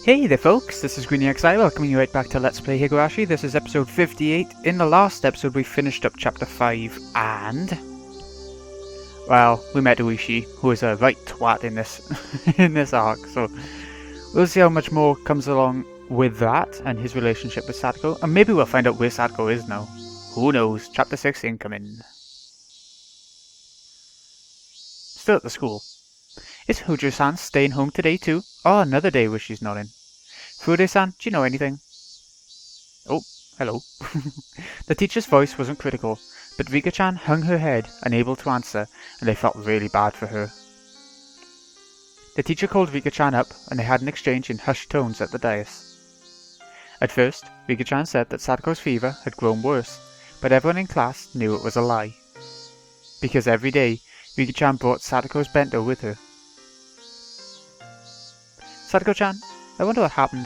Hey there folks, this is GreenyXI welcoming you right back to Let's Play Higurashi. This is episode 58. In the last episode we finished up chapter 5 and... well, we met Uishi, who is a right twat in this in this arc, so we'll see how much more comes along with that and his relationship with Satoko, and maybe we'll find out where Satoko is now. Who knows? Chapter 6 incoming. Still at the school. Is Hujiro-san staying home today too? Oh, another day where she's not in. Fude-san, do you know anything? Oh, hello. The teacher's voice wasn't critical, but Rika-chan hung her head, unable to answer, and I felt really bad for her. The teacher called Rika-chan up, and they had an exchange in hushed tones at the dais. At first, Rika-chan said that Satoko's fever had grown worse, but everyone in class knew it was a lie. Because every day, Rika-chan brought Satoko's bento with her. Satoko-chan, I wonder what happened.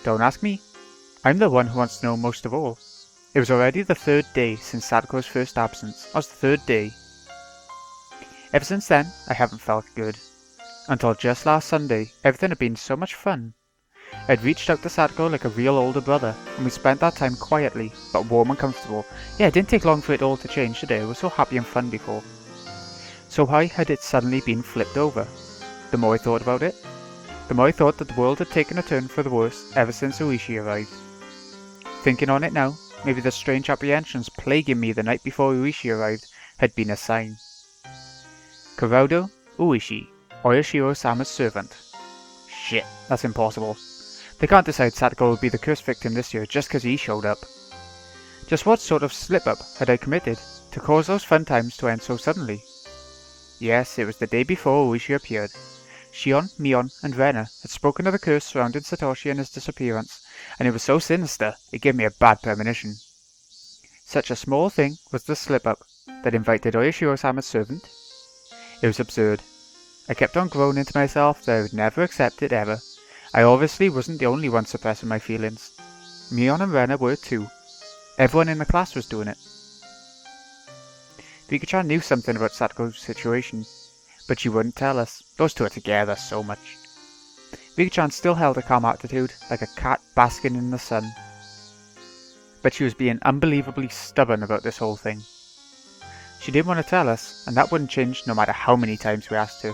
Don't ask me. I'm the one who wants to know most of all. It was already the third day since Satoko's first absence. That was the third day. Ever since then, I haven't felt good. Until just last Sunday, everything had been so much fun. I'd reached out to Satoko like a real older brother, and we spent that time quietly, but warm and comfortable. Yeah, it didn't take long for it all to change, did it? It was so happy and fun before. So why had it suddenly been flipped over? The more I thought about it, the more I thought that the world had taken a turn for the worse ever since Uishi arrived. Thinking on it now, maybe the strange apprehensions plaguing me the night before Uishi arrived had been a sign. Kuroda Uishi, Oyashiro-sama's servant. Shit, that's impossible. They can't decide Satoko will be the cursed victim this year just because he showed up. Just what sort of slip-up had I committed to cause those fun times to end so suddenly? Yes, it was the day before Uishi appeared. Shion, Mion, and Rena had spoken of the curse surrounding Satoshi and his disappearance, and it was so sinister it gave me a bad premonition. Such a small thing was the slip-up that invited Oyashiro-sama's servant. It was absurd. I kept on groaning to myself that I would never accept it ever. I obviously wasn't the only one suppressing my feelings. Mion and Rena were too. Everyone in the class was doing it. Rika-chan knew something about Satoko's situation, but she wouldn't tell us. Those two are together so much. Rika-chan still held a calm attitude, like a cat basking in the sun. But she was being unbelievably stubborn about this whole thing. She didn't want to tell us, and that wouldn't change no matter how many times we asked her.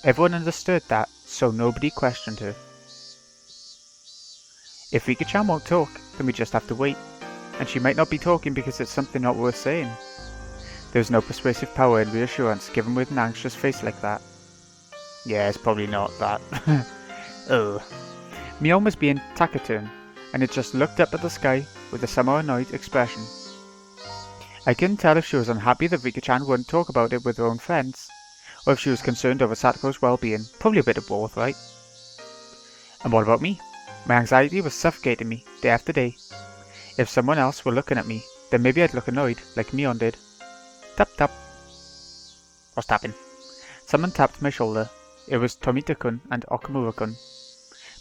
Everyone understood that, so nobody questioned her. If Rika-chan won't talk, then we just have to wait. And she might not be talking because it's something not worth saying. There was no persuasive power in reassurance given with an anxious face like that. Yeah, it's probably not that. Ugh. Mion was being taciturn, and it just looked up at the sky with a somewhat annoyed expression. I couldn't tell if she was unhappy that Rika-chan wouldn't talk about it with her own friends, or if she was concerned over Satoko's well-being. Probably a bit of both, right? And what about me? My anxiety was suffocating me, day after day. If someone else were looking at me, then maybe I'd look annoyed, like Mion did. Tap tap. What's tapping? Someone tapped my shoulder. It was Tomita-kun and Okamura-kun.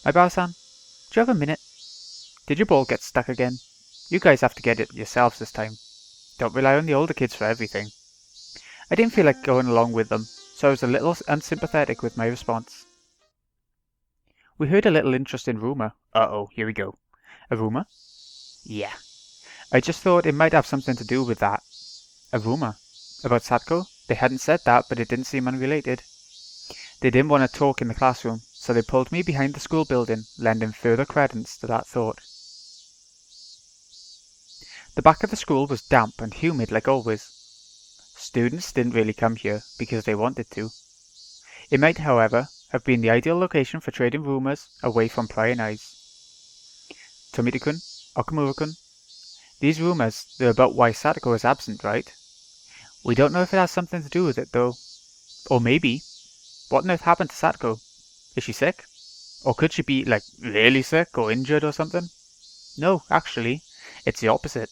My Bao-san, do you have a minute? Did your ball get stuck again? You guys have to get it yourselves this time. Don't rely on the older kids for everything. I didn't feel like going along with them, so I was a little unsympathetic with my response. We heard a little interesting rumour. Uh-oh, here we go. A rumour? Yeah. I just thought it might have something to do with that. A rumour? About Satoko? They hadn't said that, but it didn't seem unrelated. They didn't want to talk in the classroom, so they pulled me behind the school building, lending further credence to that thought. The back of the school was damp and humid like always. Students didn't really come here because they wanted to. It might, however, have been the ideal location for trading rumours away from prying eyes. Tomita-kun, Okamura-kun, these rumours, they're about why Satoko is absent, right? We don't know if it has something to do with it, though. Or maybe. What on earth happened to Satoko? Is she sick? Or could she be, like, really sick or injured or something? No, actually, it's the opposite.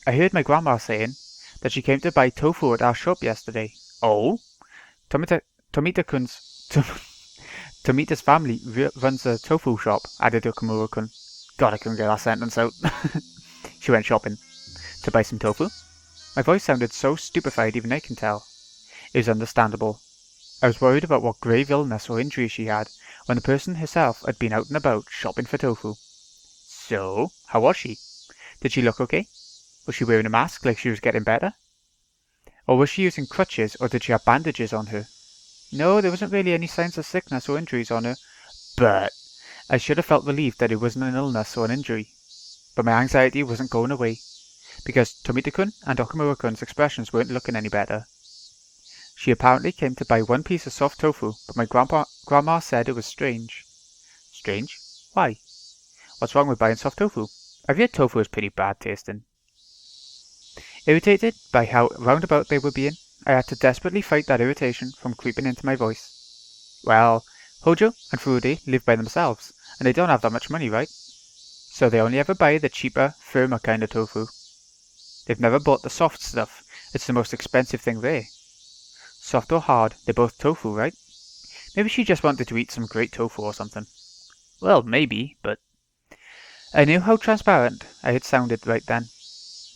I heard my grandma saying that she came to buy tofu at our shop yesterday. Oh? Tomita's family runs a tofu shop, added Okamura-kun. God, I couldn't get that sentence out. She went shopping. To buy some tofu? My voice sounded so stupefied even I can tell. It was understandable. I was worried about what grave illness or injury she had when the person herself had been out and about shopping for tofu. So, how was she? Did she look okay? Was she wearing a mask like she was getting better? Or was she using crutches, or did she have bandages on her? No, there wasn't really any signs of sickness or injuries on her, but I should have felt relieved that it wasn't an illness or an injury. But my anxiety wasn't going away, because Tomita-kun and Okamura-kun's expressions weren't looking any better. She apparently came to buy one piece of soft tofu, but my grandma said it was strange. Strange? Why? What's wrong with buying soft tofu? I've heard tofu is pretty bad tasting. Irritated by how roundabout they were being, I had to desperately fight that irritation from creeping into my voice. Well, Hojo and Furude live by themselves, and they don't have that much money, right? So they only ever buy the cheaper, firmer kind of tofu. They've never bought the soft stuff. It's the most expensive thing there. Soft or hard, they're both tofu, right? Maybe she just wanted to eat some great tofu or something. Well, maybe, but I knew how transparent I had sounded right then.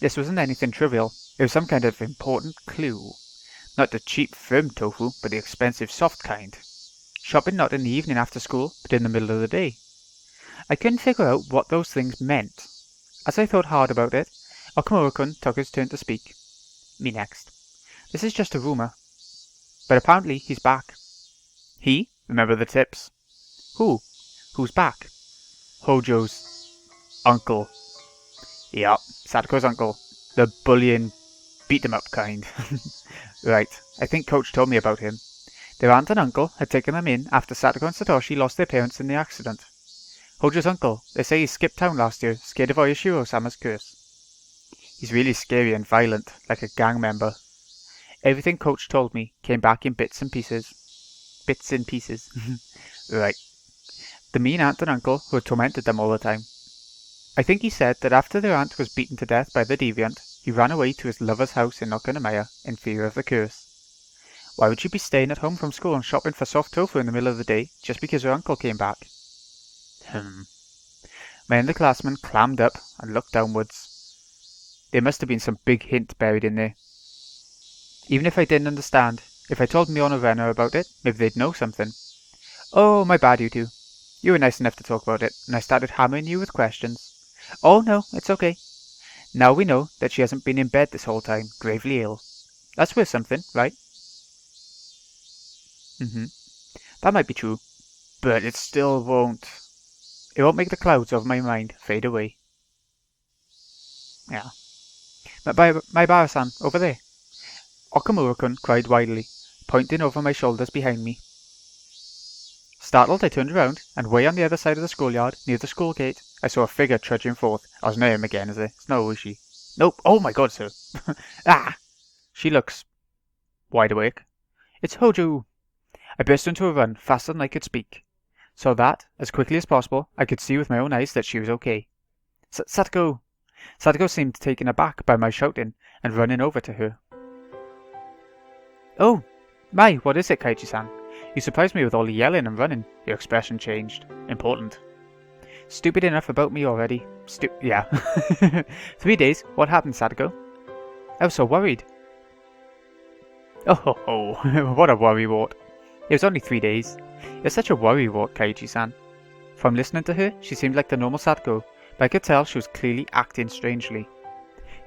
This wasn't anything trivial. It was some kind of important clue. Not the cheap, firm tofu, but the expensive, soft kind. Shopping not in the evening after school, but in the middle of the day. I couldn't figure out what those things meant. As I thought hard about it, Okamura-kun took his turn to speak. Me next. This is just a rumor. But apparently he's back. He? Remember the tips. Who? Who's back? Hojo's uncle. Yup, Satoko's uncle. The bullying, beat-em-up kind. Right, I think Coach told me about him. Their aunt and uncle had taken them in after Satoko and Satoshi lost their parents in the accident. Hojo's uncle, they say he skipped town last year, scared of Oyashiro-sama's curse. He's really scary and violent, like a gang member. Everything Coach told me came back in bits and pieces. Bits and pieces. Right. The mean aunt and uncle who had tormented them all the time. I think he said that after their aunt was beaten to death by the deviant, he ran away to his lover's house in Okanamaya in fear of the curse. Why would she be staying at home from school and shopping for soft tofu in the middle of the day just because her uncle came back? My underclassmen clammed up and looked downwards. There must have been some big hint buried in there. Even if I didn't understand, if I told Mion or Renner about it, maybe they'd know something. Oh, my bad, you two. You were nice enough to talk about it, and I started hammering you with questions. Oh no, it's okay. Now we know that she hasn't been in bed this whole time, gravely ill. That's worth something, right? That might be true, but it still won't. It won't make the clouds over my mind fade away. Yeah. My Bara-san, over there. Okamura-kun cried wildly, pointing over my shoulders behind me. Startled, I turned around, and way on the other side of the schoolyard, near the school gate, I saw a figure trudging forth. I was near him again, is it? It's not Ushi. Nope. Oh my god, sir. Ah! She looks wide awake. It's Hojo. I burst into a run, faster than I could speak, so that, as quickly as possible, I could see with my own eyes that she was okay. Satoko! Satoko seemed taken aback by my shouting, and running over to her. Oh! My, what is it, Kaichi-san? You surprised me with all the yelling and running. Your expression changed. Important. Stupid enough about me already. Yeah. 3 days. What happened, Satoko? I was so worried. Oh ho ho. What a worrywart. It was only 3 days. You're such a worrywart, Kaichi-san. From listening to her, she seemed like the normal Satoko, but I could tell she was clearly acting strangely.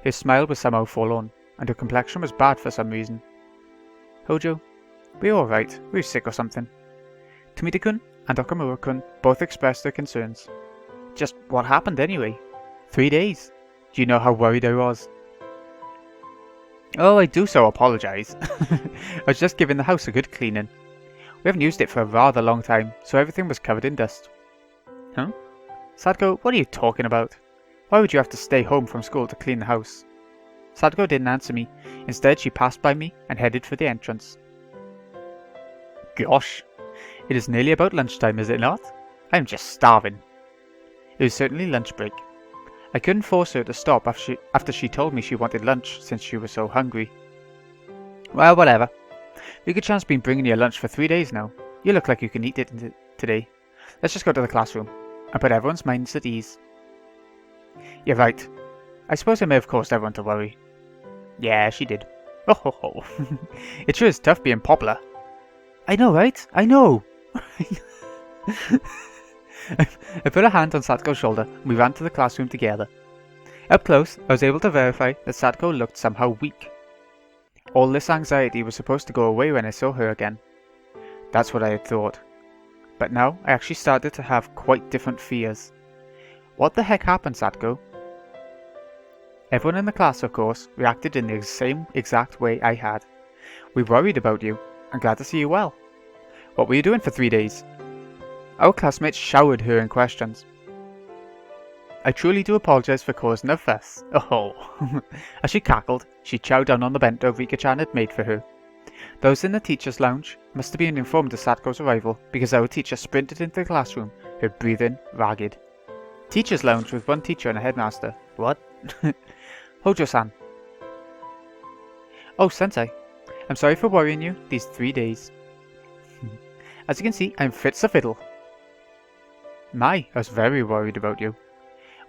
Her smile was somehow forlorn, and her complexion was bad for some reason. Hojo, we're alright. We're sick or something. Tomita-kun and Okamura-kun both expressed their concerns. Just what happened anyway? 3 days. Do you know how worried I was? Oh, I do so apologise. I was just giving the house a good cleaning. We haven't used it for a rather long time, so everything was covered in dust. Huh? Satoko, what are you talking about? Why would you have to stay home from school to clean the house? Satoko didn't answer me. Instead, she passed by me and headed for the entrance. Gosh, it is nearly about lunchtime, is it not? I am just starving. It was certainly lunch break. I couldn't force her to stop after she told me she wanted lunch since she was so hungry. Well, whatever. Rika-chan's been bringing you lunch for 3 days now. You look like you can eat it today. Let's just go to the classroom and put everyone's minds at ease. You're right. I suppose I may have caused everyone to worry. Yeah, she did. Oh ho ho. It sure is tough being popular. I know, right? I know! I put a hand on Satoko's shoulder and we ran to the classroom together. Up close, I was able to verify that Satoko looked somehow weak. All this anxiety was supposed to go away when I saw her again. That's what I had thought. But now I actually started to have quite different fears. What the heck happened, Satoko? Everyone in the class, of course, reacted in the same exact way I had. We worried about you, and glad to see you well. What were you doing for 3 days? Our classmates showered her in questions. I truly do apologise for causing a fuss. Oh. As she cackled, she chowed down on the bento Rika-chan had made for her. Those in the teacher's lounge must have been informed of Satoko's arrival because our teacher sprinted into the classroom, her breathing ragged. Teacher's lounge with one teacher and a headmaster. What? Hojo-san. Oh, Sensei. I'm sorry for worrying you these 3 days. As you can see, I'm fit as a fiddle. I was very worried about you.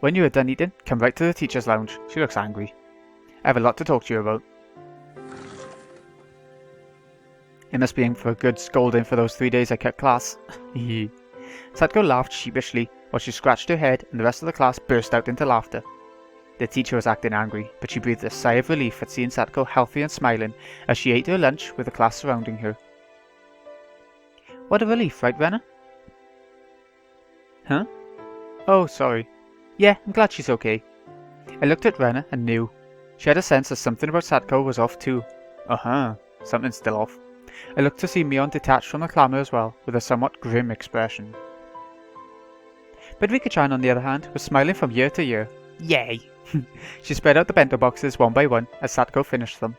When you are done eating, come right to the teacher's lounge. She looks angry. I have a lot to talk to you about. It must be in for a good scolding for those 3 days I kept class. Satoko laughed sheepishly while she scratched her head and the rest of the class burst out into laughter. The teacher was acting angry, but she breathed a sigh of relief at seeing Satoko healthy and smiling as she ate her lunch with the class surrounding her. What a relief, right, Rena? Huh? Oh, sorry. Yeah, I'm glad she's okay. I looked at Rena and knew. She had a sense that something about Satoko was off too. Something's still off. I looked to see Mion detached from the clamour as well, with a somewhat grim expression. But Rika-chan, on the other hand, was smiling from ear to ear. Yay! She spread out the bento boxes one by one as Satoko finished them.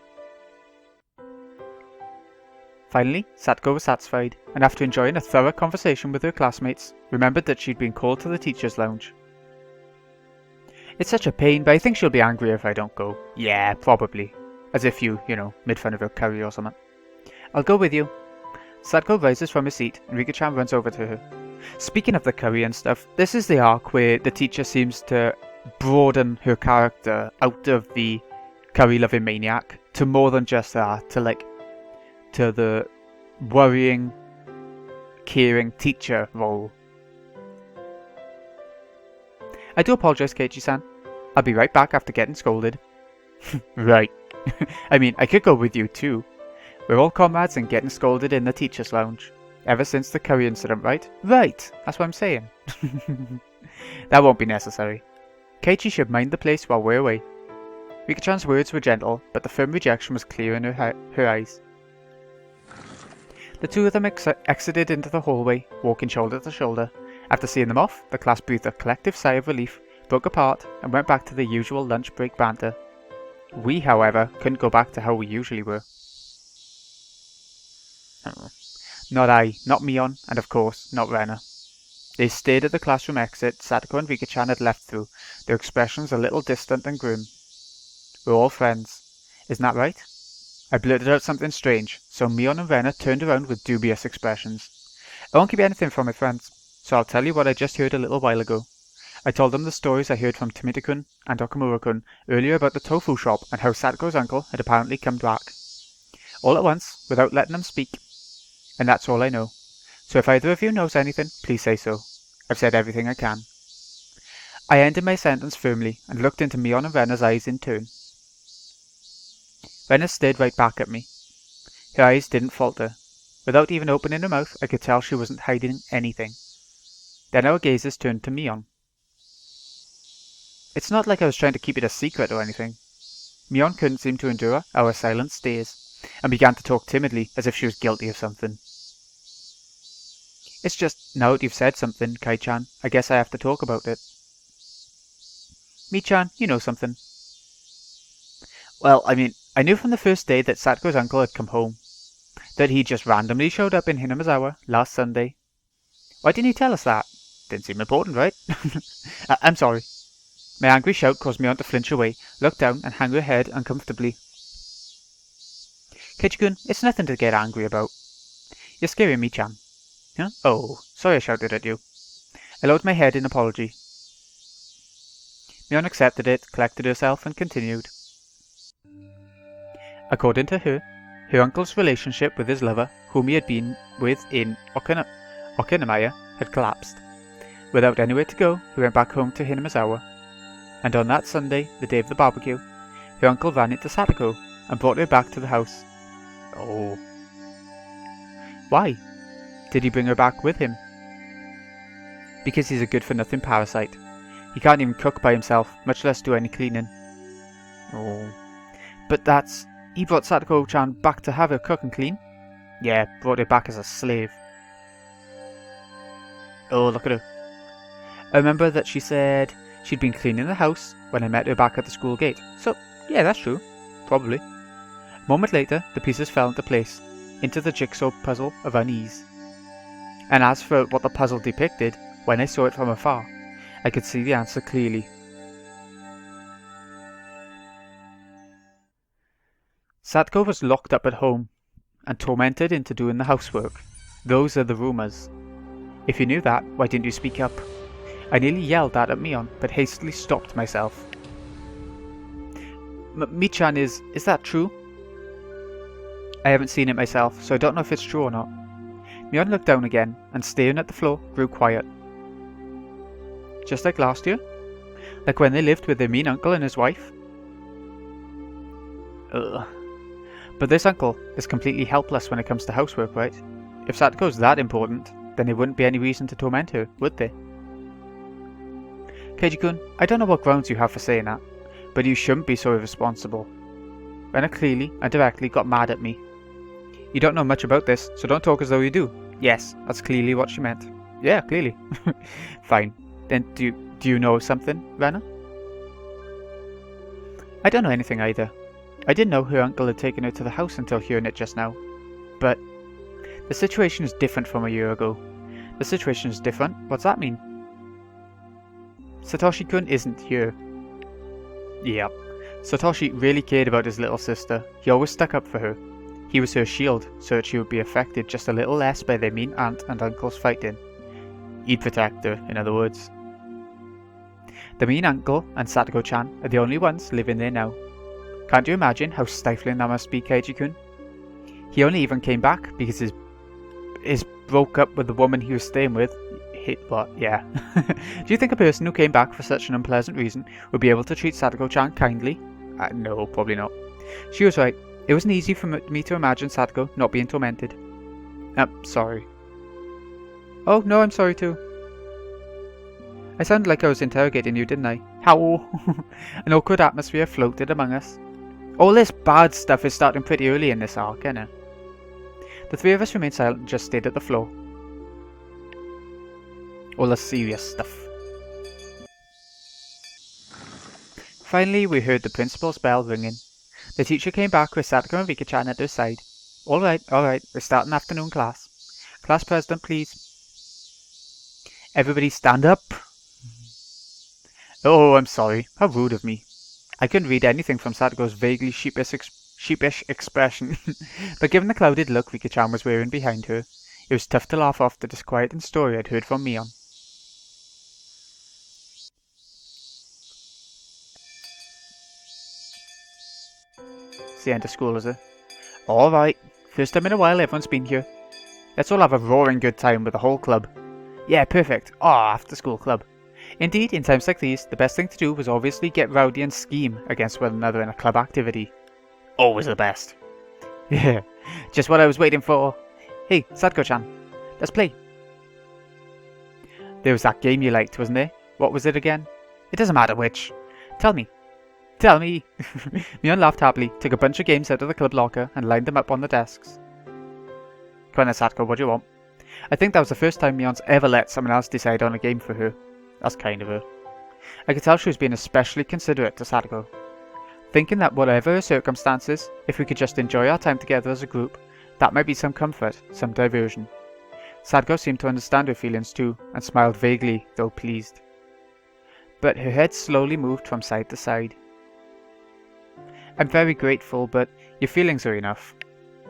Finally, Satoko was satisfied, and after enjoying a thorough conversation with her classmates, remembered that she'd been called to the teacher's lounge. It's such a pain, but I think she'll be angry if I don't go. Yeah, probably. As if you made fun of her curry or something. I'll go with you. Satoko rises from her seat, and Rika-chan runs over to her. Speaking of the curry and stuff, this is the arc where the teacher seems to broaden her character out of the curry-loving maniac to more than just that, to the worrying, caring teacher role. I do apologise, Keiichi-san. I'll be right back after getting scolded. Right. I mean, I could go with you too. We're all comrades in getting scolded in the teacher's lounge. Ever since the curry incident, right? Right! That's what I'm saying. That won't be necessary. Keiichi should mind the place while we're away. Rika-chan's words were gentle, but the firm rejection was clear in her eyes. The two of them exited into the hallway, walking shoulder to shoulder. After seeing them off, the class breathed a collective sigh of relief, broke apart, and went back to the usual lunch break banter. We, however, couldn't go back to how we usually were. Not I, not Mion, and of course, not Rena. They stayed at the classroom exit Satoko and Rika-chan had left through, their expressions a little distant and grim. We're all friends. Isn't that right? I blurted out something strange, so Mion and Rena turned around with dubious expressions. I won't keep anything from my friends, so I'll tell you what I just heard a little while ago. I told them the stories I heard from Tomita-kun and Okamura-kun earlier about the tofu shop and how Satoko's uncle had apparently come back. All at once, without letting them speak. And that's all I know. So if either of you knows anything, please say so. I've said everything I can. I ended my sentence firmly and looked into Mion and Rena's eyes in turn. Rena stared right back at me. Her eyes didn't falter. Without even opening her mouth, I could tell she wasn't hiding anything. Then our gazes turned to Mion. It's not like I was trying to keep it a secret or anything. Mion couldn't seem to endure our silent stares, and began to talk timidly as if she was guilty of something. It's just, now that you've said something, Kai-chan, I guess I have to talk about it. Mi-chan, you know something. Well, I mean, I knew from the first day that Satoko's uncle had come home. That he just randomly showed up in Hinamizawa last Sunday. Why didn't you tell us that? Didn't seem important, right? I'm sorry. My angry shout caused Mion to flinch away, look down and hang her head uncomfortably. Keiichi-kun, it's nothing to get angry about. You're scaring me, Chan. Huh? Oh, sorry I shouted at you. I lowered my head in apology. Mion accepted it, collected herself and continued. According to her, Her uncle's relationship with his lover, whom he had been with in Hinamizawa, had collapsed. Without anywhere to go, he went back home to Hinamizawa. And on that Sunday, the day of the barbecue, her uncle ran into Satoko and brought her back to the house. Oh. Why? Did he bring her back with him? Because he's a good-for-nothing parasite. He can't even cook by himself, much less do any cleaning. Oh. But he brought Satoko-chan back to have her cook and clean? Yeah, brought her back as a slave. Oh, look at her. I remember that she said she'd been cleaning the house when I met her back at the school gate. So, yeah, that's true. Probably. A moment later, the pieces fell into place, into the jigsaw puzzle of unease. And as for what the puzzle depicted, when I saw it from afar, I could see the answer clearly. Satoko was locked up at home, and tormented into doing the housework. Those are the rumours. If you knew that, why didn't you speak up? I nearly yelled that at Mion, but hastily stopped myself. Michan is that true? I haven't seen it myself, so I don't know if it's true or not. Mion looked down again, and staring at the floor, grew quiet. Just like last year? Like when they lived with their mean uncle and his wife? Ugh. But this uncle is completely helpless when it comes to housework, right? If Satoko's that important, then there wouldn't be any reason to torment her, would there? Keiji-kun, I don't know what grounds you have for saying that, but you shouldn't be so irresponsible. Rena clearly and directly got mad at me. You don't know much about this, so don't talk as though you do. Yes, that's clearly what she meant. Yeah, clearly. Fine. Then do you know something, Rena? I don't know anything either. I didn't know her uncle had taken her to the house until hearing it just now. But the situation is different from a year ago. The situation is different? What's that mean? Satoshi-kun isn't here. Yep. Satoshi really cared about his little sister. He always stuck up for her. He was her shield, so that she would be affected just a little less by their mean aunt and uncle's fighting. He'd protect her, in other words. The mean uncle and Satoko-chan are the only ones living there now. Can't you imagine how stifling that must be, Keiji-kun? He only even came back because his broke up with the woman he was staying with. What? Yeah. Do you think a person who came back for such an unpleasant reason would be able to treat Satoko-chan kindly? No, probably not. She was right. It wasn't easy for me to imagine Satoko not being tormented. Sorry. Oh, no, I'm sorry too. I sounded like I was interrogating you, didn't I? How? An awkward atmosphere floated among us. All this bad stuff is starting pretty early in this arc, isn't it? The three of us remained silent and just stared at the floor. All the serious stuff. Finally, we heard the principal's bell ringing. The teacher came back with Satoko and Rika-chan at her side. Alright, we're starting afternoon class. Class president, please. Everybody stand up. Oh, I'm sorry. How rude of me. I couldn't read anything from Satoko's vaguely sheepish expression, but given the clouded look Rika-chan was wearing behind her, it was tough to laugh off the disquieting story I'd heard from Mion. It's the end of school, is it? Alright, first time in a while everyone's been here. Let's all have a roaring good time with the whole club. Yeah, perfect. After school club. Indeed, in times like these, the best thing to do was obviously get rowdy and scheme against one another in a club activity. Always the best. Yeah, just what I was waiting for. Hey, Satoko-chan, let's play. There was that game you liked, wasn't there? What was it again? It doesn't matter which. Tell me. Tell me. Mion laughed happily, took a bunch of games out of the club locker and lined them up on the desks. Come on then, Satoko, what do you want? I think that was the first time Mion's ever let someone else decide on a game for her. That's kind of her. I could tell she was being especially considerate to Satoko, thinking that whatever her circumstances, if we could just enjoy our time together as a group, that might be some comfort, some diversion. Satoko seemed to understand her feelings too, and smiled vaguely, though pleased. But her head slowly moved from side to side. I'm very grateful, but your feelings are enough.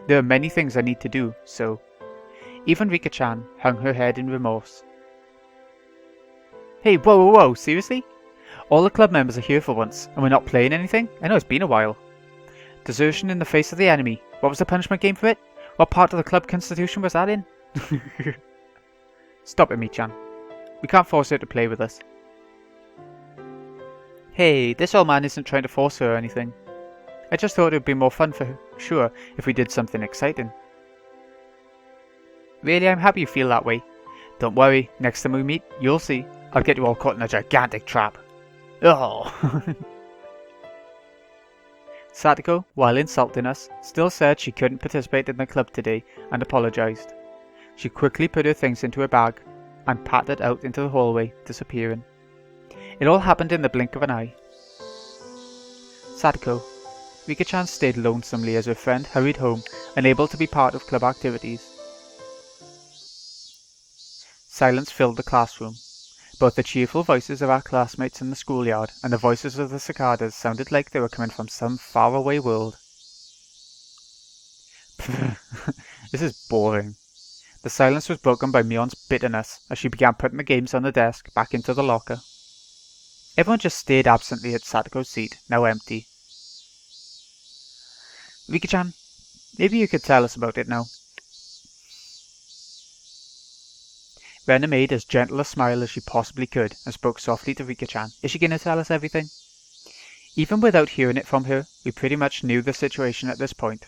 There are many things I need to do, so... Even Rika-chan hung her head in remorse. Hey, whoa, seriously? All the club members are here for once, and we're not playing anything? I know it's been a while. Desertion in the face of the enemy. What was the punishment game for it? What part of the club constitution was that in? Stop it, Michan. We can't force her to play with us. Hey, this old man isn't trying to force her or anything. I just thought it would be more fun for sure if we did something exciting. Really, I'm happy you feel that way. Don't worry, next time we meet, you'll see. I'll get you all caught in a gigantic trap. Oh. Satoko, while insulting us, still said she couldn't participate in the club today and apologised. She quickly put her things into her bag and pattered out into the hallway, disappearing. It all happened in the blink of an eye. Satoko. Rika-chan stayed lonesomely as her friend hurried home, unable to be part of club activities. Silence filled the classroom. Both the cheerful voices of our classmates in the schoolyard and the voices of the cicadas sounded like they were coming from some faraway world. This is boring. The silence was broken by Mion's bitterness as she began putting the games on the desk back into the locker. Everyone just stared absently at Satoko's seat, now empty. Rika-chan, maybe you could tell us about it now. Rena made as gentle a smile as she possibly could and spoke softly to Rika-chan. Is she going to tell us everything? Even without hearing it from her, we pretty much knew the situation at this point.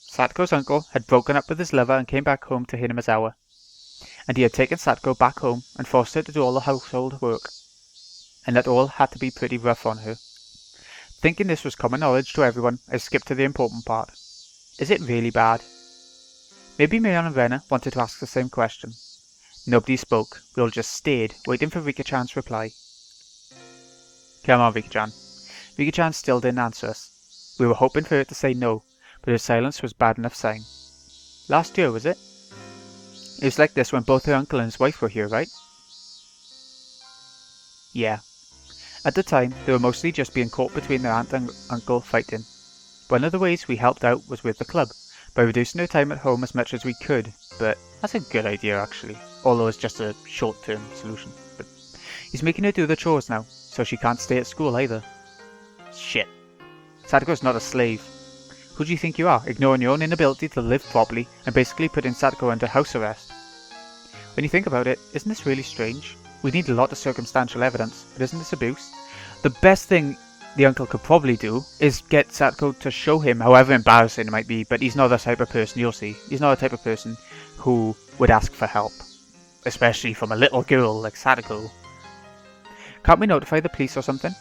Satoko's uncle had broken up with his lover and came back home to Hinamizawa. And he had taken Satoko back home and forced her to do all the household work. And that all had to be pretty rough on her. Thinking this was common knowledge to everyone, I skipped to the important part. Is it really bad? Maybe Mion and Rena wanted to ask the same question. Nobody spoke. We all just stared, waiting for Rika-chan's reply. Come on, Rika-chan. Rika-chan still didn't answer us. We were hoping for her to say no, but her silence was bad enough sign. Last year, was it? It was like this when both her uncle and his wife were here, right? Yeah. At the time, they were mostly just being caught between their aunt and uncle fighting. One of the ways we helped out was with the club, by reducing her time at home as much as we could, but that's a good idea actually, although it's just a short-term solution. But he's making her do the chores now, so she can't stay at school either. Shit. Satoko's not a slave. Who do you think you are, ignoring your own inability to live properly and basically putting Satoko under house arrest? When you think about it, isn't this really strange? We need a lot of circumstantial evidence, but isn't this abuse? The best thing the uncle could probably do is get Satoko to show him, however embarrassing it might be, but he's not the type of person, you'll see. He's not the type of person who would ask for help. Especially from a little girl like Satoko. Can't we notify the police or something?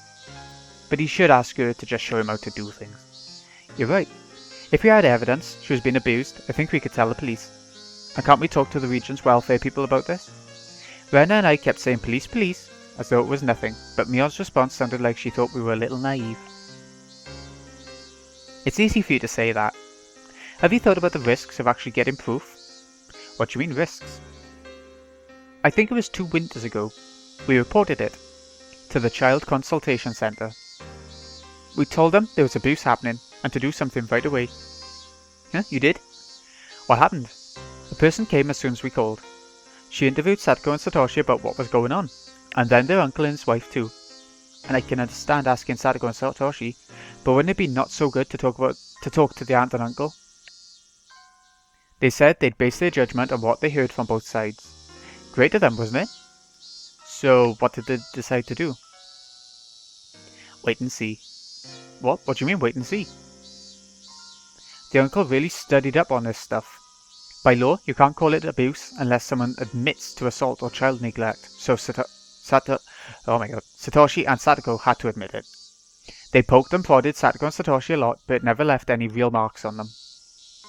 But he should ask her to just show him how to do things. You're right. If we had evidence she was being abused, I think we could tell the police. And can't we talk to the region's welfare people about this? Rena and I kept saying police, police, as though it was nothing, but Mion's response sounded like she thought we were a little naive. It's easy for you to say that. Have you thought about the risks of actually getting proof? What do you mean risks? I think it was 2 winters ago. We reported it to the Child Consultation Centre. We told them there was abuse happening and to do something right away. Huh? You did? What happened? The person came as soon as we called. She interviewed Satoko and Satoshi about what was going on, and then their uncle and his wife too. And I can understand asking Satoko and Satoshi, but wouldn't it be not so good to talk to the aunt and uncle? They said they'd base their judgment on what they heard from both sides. Great of them, wasn't it? So what did they decide to do? Wait and see. What? What do you mean wait and see? The uncle really studied up on this stuff. By law, you can't call it abuse unless someone admits to assault or child neglect, so Satoshi and Satoko had to admit it. They poked and prodded Satoko and Satoshi a lot, but it never left any real marks on them.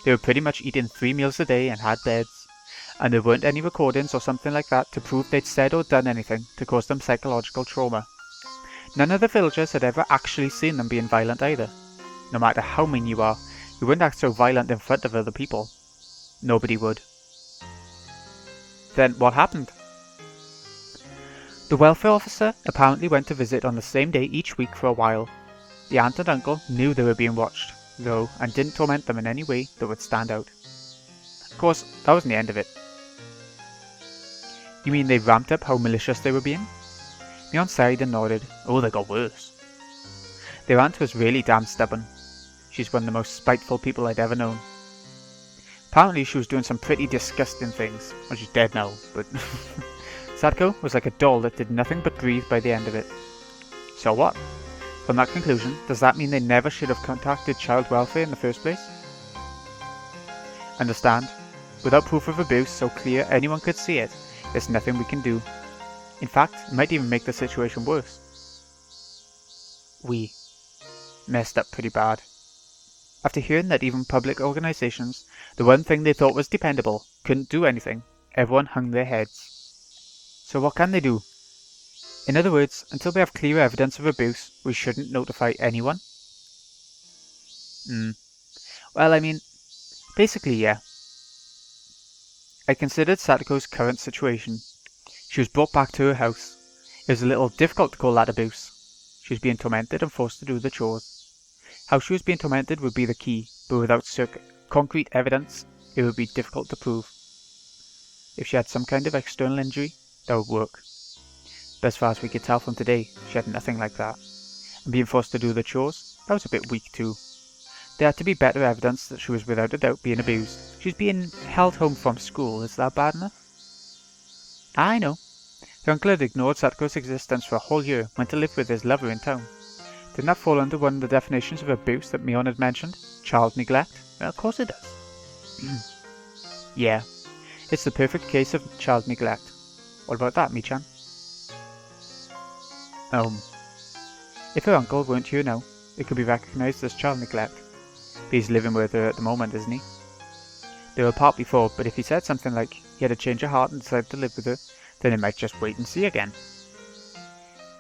They were pretty much eating 3 meals a day and had beds, and there weren't any recordings or something like that to prove they'd said or done anything to cause them psychological trauma. None of the villagers had ever actually seen them being violent either. No matter how mean you are, you wouldn't act so violent in front of other people. Nobody would. Then what happened? The welfare officer apparently went to visit on the same day each week for a while. The aunt and uncle knew they were being watched, though, and didn't torment them in any way that would stand out. Of course, that wasn't the end of it. You mean they ramped up how malicious they were being? Mion sighed and nodded. Oh, they got worse. Their aunt was really damn stubborn. she's one of the most spiteful people I'd ever known. Apparently she was doing some pretty disgusting things. Well, she's dead now, but Satoko was like a doll that did nothing but breathe by the end of it. So what? From that conclusion, does that mean they never should have contacted child welfare in the first place? Understand, without proof of abuse so clear anyone could see it, there's nothing we can do. In fact, it might even make the situation worse. We messed up pretty bad. After hearing that even public organizations, the one thing they thought was dependable, couldn't do anything, everyone hung their heads. So what can they do? In other words, until we have clear evidence of abuse, we shouldn't notify anyone? Well, I mean, basically, yeah. I considered Satoko's current situation. She was brought back to her house. It was a little difficult to call that abuse. She was being tormented and forced to do the chores. How she was being tormented would be the key, but without concrete evidence, it would be difficult to prove. If she had some kind of external injury, that would work. But as far as we could tell from today, she had nothing like that. And being forced to do the chores, that was a bit weak too. There had to be better evidence that she was without a doubt being abused. She was being held home from school, is that bad enough? I know. Her uncle had ignored Satoko's existence for a whole year, went to live with his lover in town. Didn't that fall under one of the definitions of abuse that Mion had mentioned? Child neglect? Well, of course it does. Yeah, it's the perfect case of child neglect. What about that, Mi-chan? If her uncle weren't here now, it could be recognised as child neglect. But he's living with her at the moment, isn't he? They were apart before, but if he said something like he had a change of heart and decided to live with her, then it might just wait and see again.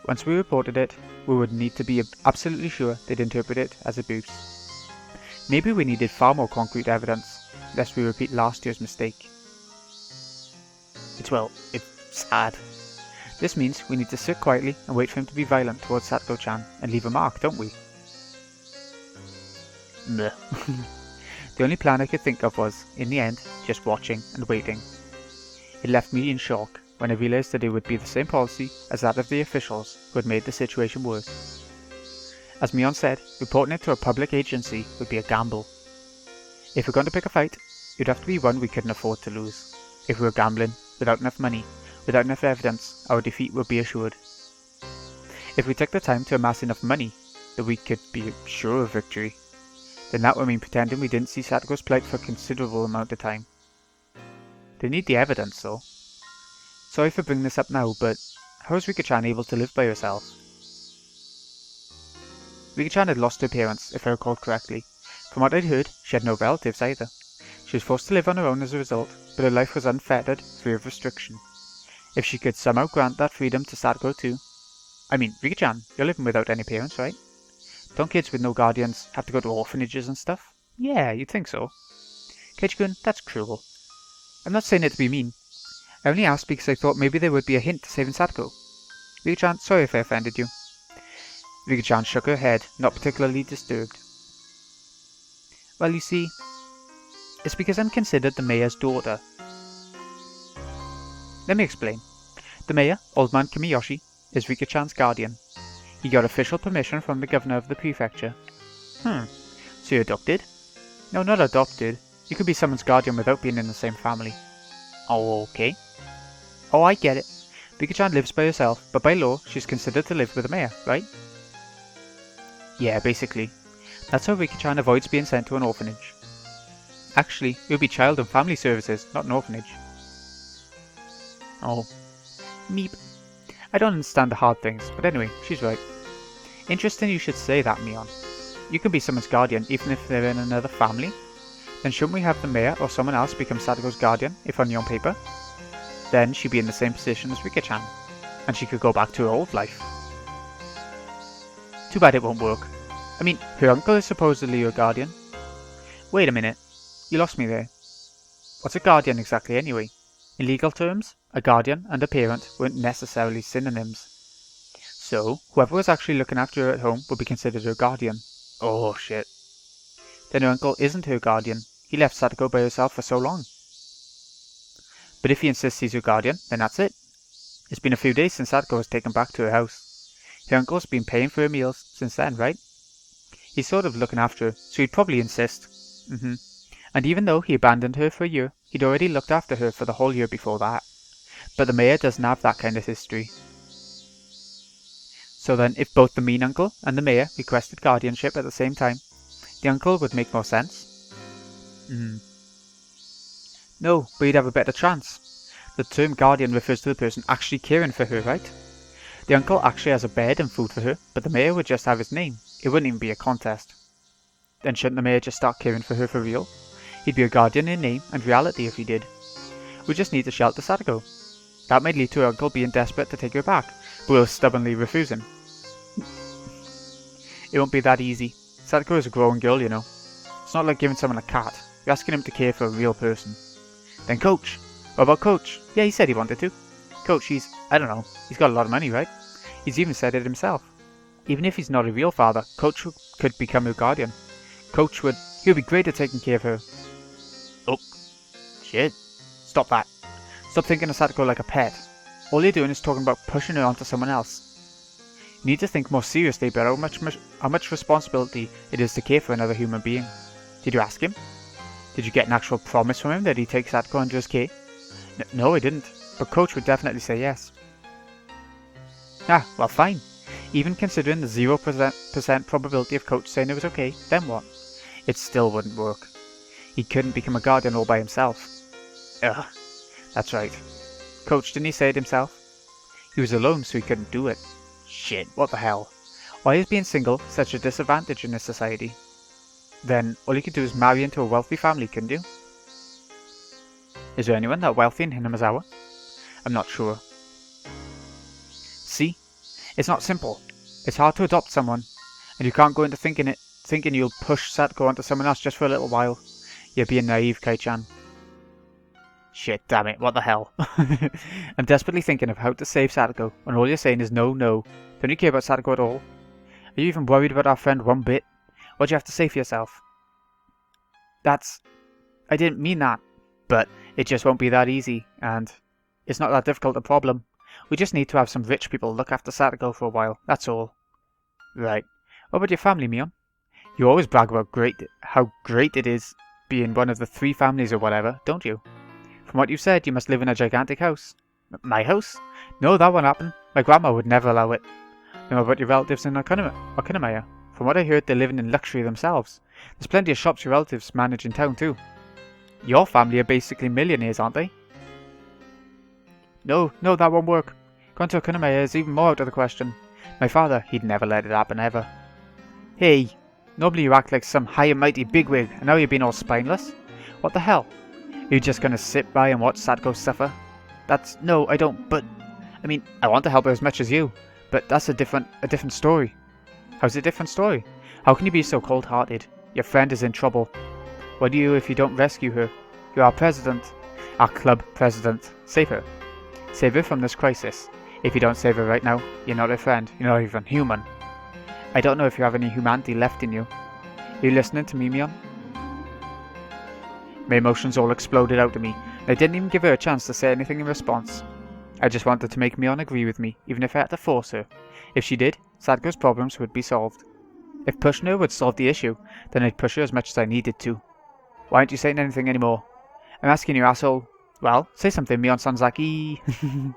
Once we reported it, we would need to be absolutely sure they'd interpret it as abuse. Maybe we needed far more concrete evidence, lest we repeat last year's mistake. It's sad. This means we need to sit quietly and wait for him to be violent towards Satoko-chan and leave a mark, don't we? Meh. The only plan I could think of was, in the end, just watching and waiting. It left me in shock when I realised that it would be the same policy as that of the officials who had made the situation worse. As Mion said, reporting it to a public agency would be a gamble. If we're going to pick a fight, it would have to be one we couldn't afford to lose. If we were gambling, without enough money, without enough evidence, our defeat would be assured. If we took the time to amass enough money that we could be sure of victory, then that would mean pretending we didn't see Satoko's plight for a considerable amount of time. They need the evidence though. Sorry for bringing this up now, but how is Rika-chan able to live by herself? Rika-chan had lost her parents, if I recall correctly. From what I'd heard, she had no relatives either. She was forced to live on her own as a result, but her life was unfettered, free of restriction. If she could somehow grant that freedom to Satoko too. I mean, Rika-chan, you're living without any parents, right? Don't kids with no guardians have to go to orphanages and stuff? Yeah, you'd think so. Keiichi-kun, that's cruel. I'm not saying it to be mean. I only asked because I thought maybe there would be a hint to saving Satoko. Rika-chan, sorry if I offended you. Rika-chan shook her head, not particularly disturbed. Well, you see, it's because I'm considered the mayor's daughter. Let me explain. The mayor, Old Man Kamiyoshi, is Rika-chan's guardian. He got official permission from the governor of the prefecture. So you're adopted? No, not adopted. You could be someone's guardian without being in the same family. Oh, okay. Oh, I get it. Rika-chan lives by herself, but by law, she's considered to live with the mayor, right? Yeah, basically. That's how Rika-chan avoids being sent to an orphanage. Actually, it would be child and family services, not an orphanage. Oh. Meep. I don't understand the hard things, but anyway, she's right. Interesting you should say that, Mion. You can be someone's guardian even if they're in another family? Then shouldn't we have the mayor or someone else become Satoko's guardian, if only on paper? Then she'd be in the same position as Rika-chan, and she could go back to her old life. Too bad it won't work. I mean, her uncle is supposedly her guardian. Wait a minute, you lost me there. What's a guardian exactly anyway? In legal terms, a guardian and a parent weren't necessarily synonyms. So, whoever was actually looking after her at home would be considered her guardian. Oh shit. Then her uncle isn't her guardian. He left Satoko by herself for so long. But if he insists he's her guardian, then that's it. It's been a few days since Satoko was taken back to her house. Her uncle's been paying for her meals since then, right? He's sort of looking after her, so he'd probably insist. And even though he abandoned her for a year, he'd already looked after her for the whole year before that. But the mayor doesn't have that kind of history. So then, if both the mean uncle and the mayor requested guardianship at the same time, the uncle would make more sense. No, but he'd have a better chance. The term guardian refers to the person actually caring for her, right? The uncle actually has a bed and food for her, but the mayor would just have his name. It wouldn't even be a contest. Then shouldn't the mayor just start caring for her for real? He'd be a guardian in name and reality if he did. We just need to shelter Satoko. That might lead to her uncle being desperate to take her back, but we'll stubbornly refuse him. It won't be that easy. Satoko is a growing girl, you know. It's not like giving someone a cat. You're asking him to care for a real person. Then Coach. What about Coach? Yeah, he said he wanted to. Coach, I don't know, he's got a lot of money, right? He's even said it himself. Even if he's not a real father, Coach could become her guardian. He'll be great at taking care of her. Oh, shit. Stop that. Stop thinking of Satoko like a pet. All you're doing is talking about pushing her onto someone else. You need to think more seriously about how much responsibility it is to care for another human being. Did you ask him? Did you get an actual promise from him that he'd take Satoko under his care? No, I didn't. But Coach would definitely say yes. Ah, well fine. Even considering the 0% probability of Coach saying it was okay, then what? It still wouldn't work. He couldn't become a guardian all by himself. Ugh, that's right. Coach, didn't he say it himself? He was alone, so he couldn't do it. Shit, what the hell? Why is being single such a disadvantage in this society? Then, all you could do is marry into a wealthy family, couldn't you? Is there anyone that wealthy in Hinamizawa? I'm not sure. See? It's not simple. It's hard to adopt someone, and you can't go into thinking you'll push Satoko onto someone else just for a little while. You're being naive, Kai-chan. Shit, damn it, what the hell? I'm desperately thinking of how to save Satoko, and all you're saying is no. Don't you care about Satoko at all? Are you even worried about our friend one bit? What do you have to say for yourself? I didn't mean that, but it just won't be that easy, and it's not that difficult a problem. We just need to have some rich people look after Satoko for a while, that's all. Right. What about your family, Mion? You always brag about how great it is being one of the 3 families or whatever, don't you? From what you said, you must live in a gigantic house. My house? No, that won't happen. My grandma would never allow it. Now about your relatives in Okinamaya. From what I heard, they're living in luxury themselves. There's plenty of shops your relatives manage in town too. Your family are basically millionaires, aren't they? No, that won't work. Going to Okinamaya is even more out of the question. My father, he'd never let it happen ever. Hey, normally you act like some high and mighty bigwig, and now you're being all spineless? What the hell? Are you just gonna sit by and watch Satoko suffer? No, I don't, but... I mean, I want to help her as much as you, but that's a different story. How's it a different story? How can you be so cold-hearted? Your friend is in trouble. What do you if you don't rescue her? You're our president. Our club president. Save her. Save her from this crisis. If you don't save her right now, you're not a friend. You're not even human. I don't know if you have any humanity left in you. Are you listening to me, Mion? My emotions all exploded out of me, and I didn't even give her a chance to say anything in response. I just wanted to make Mion agree with me, even if I had to force her. If she did, Satoko's problems would be solved. If pushing her would solve the issue, then I'd push her as much as I needed to. Why aren't you saying anything anymore? I'm asking you, asshole. Well, say something, Mion Sanzaki.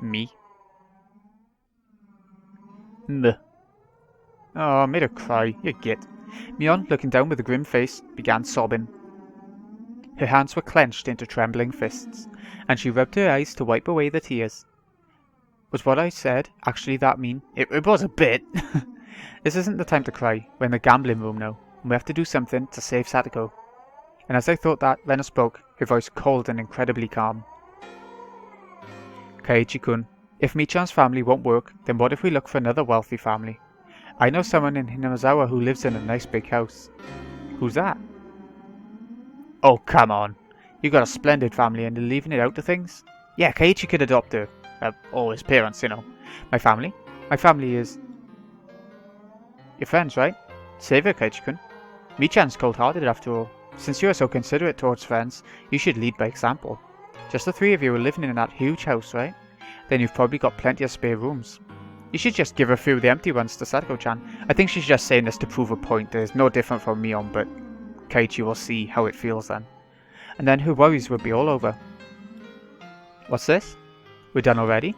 Me? Meh. Oh, I made her cry, you git. Mion, looking down with a grim face, began sobbing. Her hands were clenched into trembling fists, and she rubbed her eyes to wipe away the tears. Was what I said actually that mean? It was a bit. This isn't the time to cry. We're in the gambling room now, and we have to do something to save Satoko. And as I thought that, Lena spoke, her voice cold and incredibly calm. Kaiichi-kun, if Michan's family won't work, then what if we look for another wealthy family? I know someone in Hinamizawa who lives in a nice big house. Who's that? Oh, come on. You got a splendid family and you're leaving it out to things? Yeah, Kaiichi could adopt her. Or his parents, you know. My family? My family is... Your friends, right? Save her, Kaiichi-kun. Michan's cold-hearted after all. Since you are so considerate towards friends, you should lead by example. Just the 3 of you are living in that huge house, right? Then you've probably got plenty of spare rooms. You should just give a few of the empty ones to Satoko-chan. I think she's just saying this to prove a point that is no different from Mion, but Keiichi will see how it feels then. And then her worries would be all over. What's this? We're done already?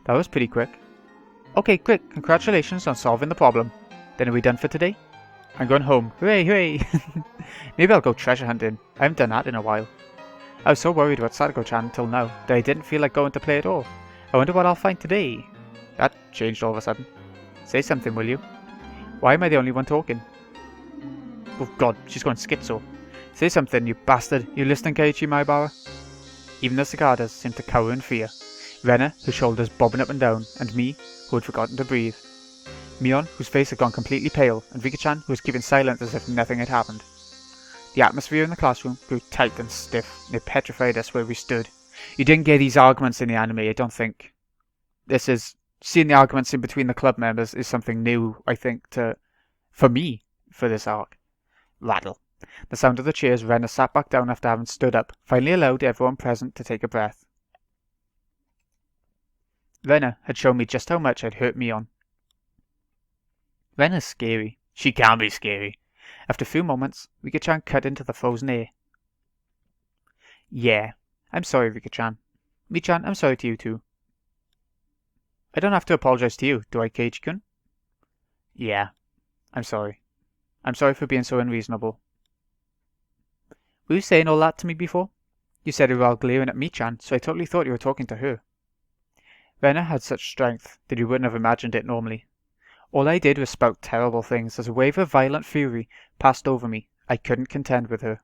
That was pretty quick. Okay, great. Congratulations on solving the problem. Then are we done for today? I'm going home. Hooray, hooray! Maybe I'll go treasure hunting. I haven't done that in a while. I was so worried about Satoko-chan until now that I didn't feel like going to play at all. I wonder what I'll find today. That changed all of a sudden. Say something, will you? Why am I the only one talking? Oh god, she's going schizo. Say something, you bastard. You listening, Keiichi Maibara? Even the cicadas seemed to cower in fear. Rena, her shoulders bobbing up and down, and me, who had forgotten to breathe. Mion, whose face had gone completely pale, and Rika-chan, who was keeping silent as if nothing had happened. The atmosphere in the classroom grew tight and stiff, and it petrified us where we stood. You didn't get these arguments in the anime, I don't think. Seeing the arguments in between the club members is something new, I think, for me, for this arc. Rattle. The sound of the cheers, Rena sat back down after having stood up, finally allowed everyone present to take a breath. Rena had shown me just how much I'd hurt Mion. Rena's scary. She can be scary. After a few moments, Rika-chan cut into the frozen air. Yeah, I'm sorry, Rika-chan. Mi-chan, I'm sorry to you too. I don't have to apologize to you, do I, Keiichi-kun? Yeah, I'm sorry. I'm sorry for being so unreasonable. Were you saying all that to me before? You said you were all glaring at Mi-chan, so I totally thought you were talking to her. Rena had such strength that you wouldn't have imagined it normally. All I did was spout terrible things as a wave of violent fury passed over me. I couldn't contend with her.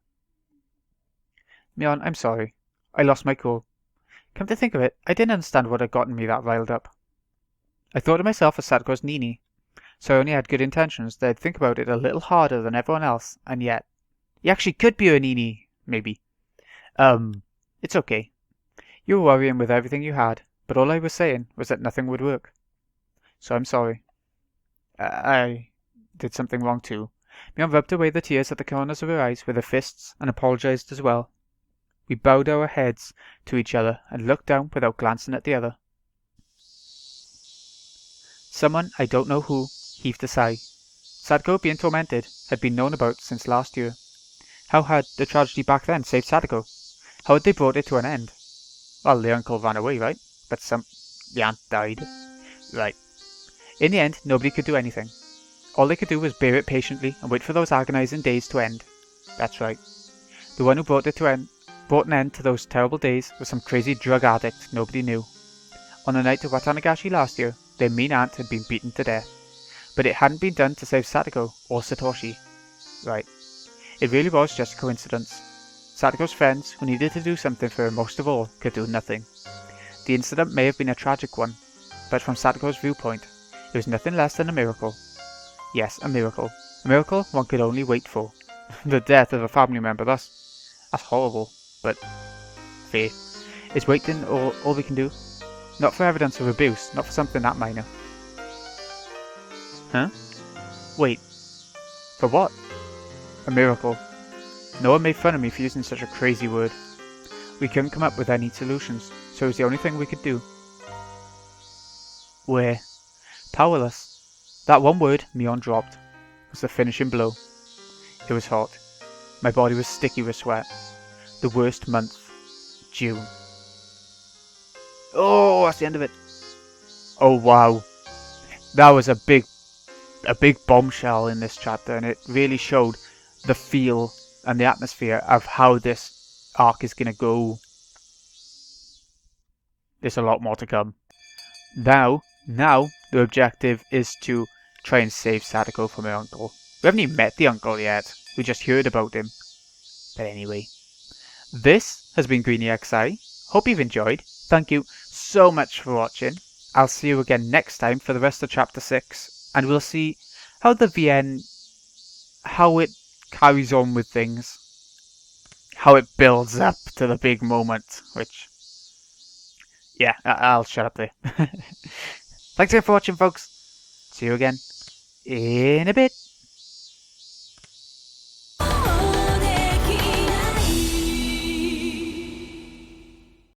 Mion, I'm sorry. I lost my cool. Come to think of it, I didn't understand what had gotten me that riled up. I thought of myself as Satoko's Nini, so I only had good intentions that I'd think about it a little harder than everyone else, and yet... You actually could be a Nini, maybe. It's okay. You were worrying with everything you had, but all I was saying was that nothing would work. So I'm sorry. I did something wrong too. Mion rubbed away the tears at the corners of her eyes with her fists and apologized as well. We bowed our heads to each other and looked down without glancing at the other. Someone, I don't know who, heaved a sigh. Satoko being tormented had been known about since last year. How had the tragedy back then saved Satoko? How had they brought it to an end? Well, the uncle ran away, right? But the aunt died. Right. In the end, nobody could do anything. All they could do was bear it patiently and wait for those agonizing days to end. That's right. The one who brought an end to those terrible days was some crazy drug addict nobody knew. On the night of Watanagashi last year, their mean aunt had been beaten to death. But it hadn't been done to save Satoko or Satoshi. Right. It really was just a coincidence. Satoko's friends, who needed to do something for her most of all, could do nothing. The incident may have been a tragic one, but from Satoko's viewpoint, it was nothing less than a miracle. Yes, a miracle. A miracle one could only wait for. The death of a family member, that's horrible, but fair. Is waiting all we can do? Not for evidence of abuse, not for something that minor. Huh? Wait. For what? A miracle. No one made fun of me for using such a crazy word. We couldn't come up with any solutions, so it was the only thing we could do. We're powerless. That one word Mion dropped was the finishing blow. It was hot. My body was sticky with sweat. The worst month. June. Oh, that's the end of it. Oh wow. That was a big bombshell in this chapter, and it really showed the feel and the atmosphere of how this arc is going to go. There's a lot more to come. Now the objective is to try and save Satoko from her uncle. We haven't even met the uncle yet. We just heard about him. But anyway, this has been GreenyXI. Hope you've enjoyed. Thank you so much for watching. I'll see you again next time for the rest of chapter 6, and we'll see how the VN, how it carries on with things, how it builds up to the big moment, which, yeah, I'll shut up there. Thanks again for watching, folks. See you again in a bit.